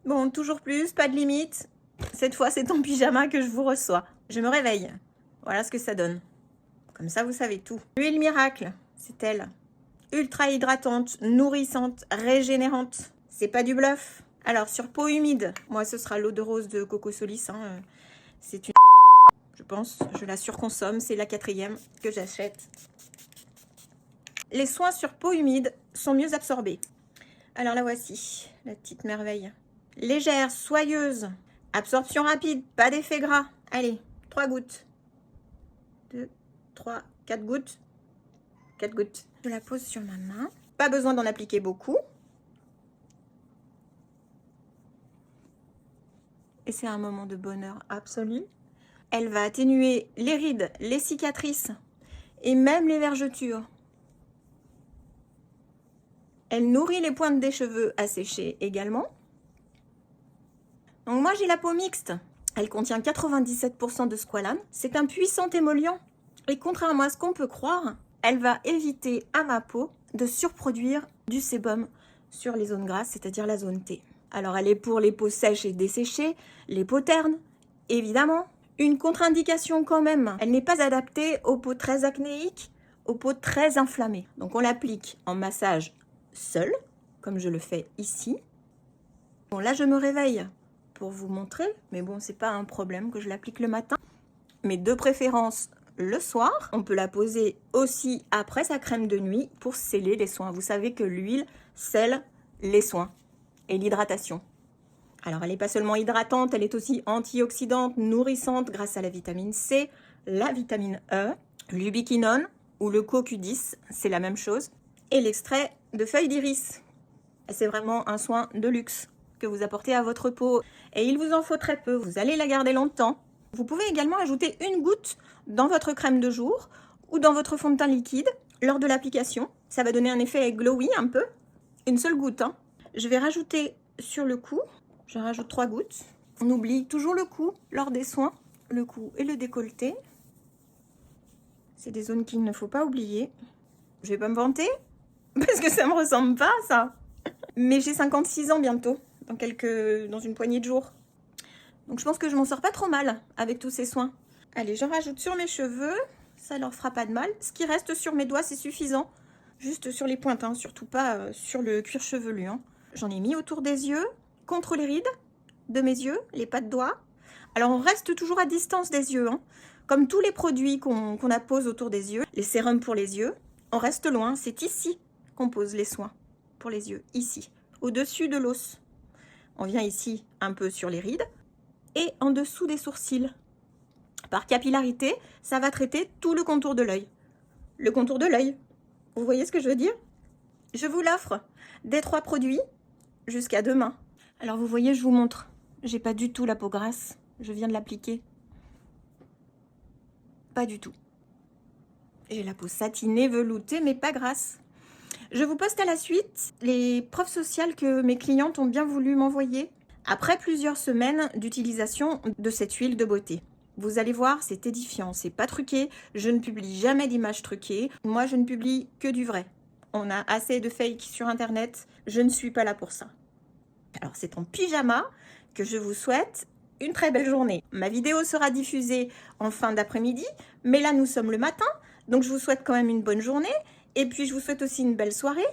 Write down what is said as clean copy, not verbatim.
Bon, toujours plus, pas de limite. Cette fois, c'est en pyjama que je vous reçois. Je me réveille. Voilà ce que ça donne. Comme ça, vous savez tout. L'huile miracle, c'est elle. Ultra hydratante, nourrissante, régénérante. C'est pas du bluff. Alors, sur peau humide, moi, ce sera l'eau de rose de Coco Solis. C'est une... Je pense, je la surconsomme. C'est la 4e que j'achète. Les soins sur peau humide sont mieux absorbés. Alors la voici, la petite merveille. Légère, soyeuse, absorption rapide, pas d'effet gras. Allez, 3 gouttes. 2, 3, 4 gouttes. 4 gouttes. Je la pose sur ma main. Pas besoin d'en appliquer beaucoup. Et c'est un moment de bonheur absolu. Elle va atténuer les rides, les cicatrices et même les vergetures. Elle nourrit les pointes des cheveux à sécher également. Donc moi j'ai la peau mixte. Elle contient 97% de squalane. C'est un puissant émollient. Et contrairement à ce qu'on peut croire, elle va éviter à ma peau de surproduire du sébum sur les zones grasses, c'est-à-dire la zone T. Alors elle est pour les peaux sèches et desséchées, les peaux ternes, évidemment. Une contre-indication quand même, elle n'est pas adaptée aux peaux très acnéiques, aux peaux très inflammées. Donc on l'applique en massage seul, comme je le fais ici. Bon là je me réveille pour vous montrer, mais bon c'est pas un problème que je l'applique le matin. Mais de préférence le soir. On peut la poser aussi après sa crème de nuit pour sceller les soins. Vous savez que l'huile scelle les soins et l'hydratation. Alors elle n'est pas seulement hydratante, elle est aussi antioxydante, nourrissante grâce à la vitamine C, la vitamine E, l'ubiquinone ou le CoQ10, c'est la même chose. Et l'extrait de feuilles d'iris. C'est vraiment un soin de luxe que vous apportez à votre peau. Et il vous en faut très peu, vous allez la garder longtemps. Vous pouvez également ajouter une goutte dans votre crème de jour ou dans votre fond de teint liquide lors de l'application. Ça va donner un effet glowy un peu. Une seule goutte. Je vais rajouter sur le cou. Je rajoute 3 gouttes. On oublie toujours le cou lors des soins. Le cou et le décolleté. C'est des zones qu'il ne faut pas oublier. Je vais pas me vanter parce que ça me ressemble pas ça. Mais j'ai 56 ans bientôt, dans une poignée de jours. Donc je pense que je m'en sors pas trop mal avec tous ces soins. Allez, j'en rajoute sur mes cheveux. Ça leur fera pas de mal. Ce qui reste sur mes doigts, c'est suffisant. Juste sur les pointes, surtout pas sur le cuir chevelu. J'en ai mis autour des yeux, contre les rides de mes yeux, les pas de doigts. Alors on reste toujours à distance des yeux. Comme tous les produits qu'on appose autour des yeux, les sérums pour les yeux, on reste loin. C'est ici qu'on pose les soins pour les yeux, ici, au-dessus de l'os. On vient ici un peu sur les rides et en dessous des sourcils. Par capillarité, ça va traiter tout le contour de l'œil. Le contour de l'œil, vous voyez ce que je veux dire? Je vous l'offre, des 3 produits, jusqu'à demain. Alors vous voyez, je vous montre. J'ai pas du tout la peau grasse, je viens de l'appliquer. Pas du tout. J'ai la peau satinée, veloutée, mais pas grasse. Je vous poste à la suite les preuves sociales que mes clientes ont bien voulu m'envoyer après plusieurs semaines d'utilisation de cette huile de beauté. Vous allez voir, c'est édifiant, c'est pas truqué. Je ne publie jamais d'images truquées. Moi, je ne publie que du vrai. On a assez de fake sur Internet. Je ne suis pas là pour ça. Alors, c'est en pyjama que je vous souhaite une très belle journée. Ma vidéo sera diffusée en fin d'après-midi, mais là, nous sommes le matin. Donc, je vous souhaite quand même une bonne journée. Et puis, je vous souhaite aussi une belle soirée.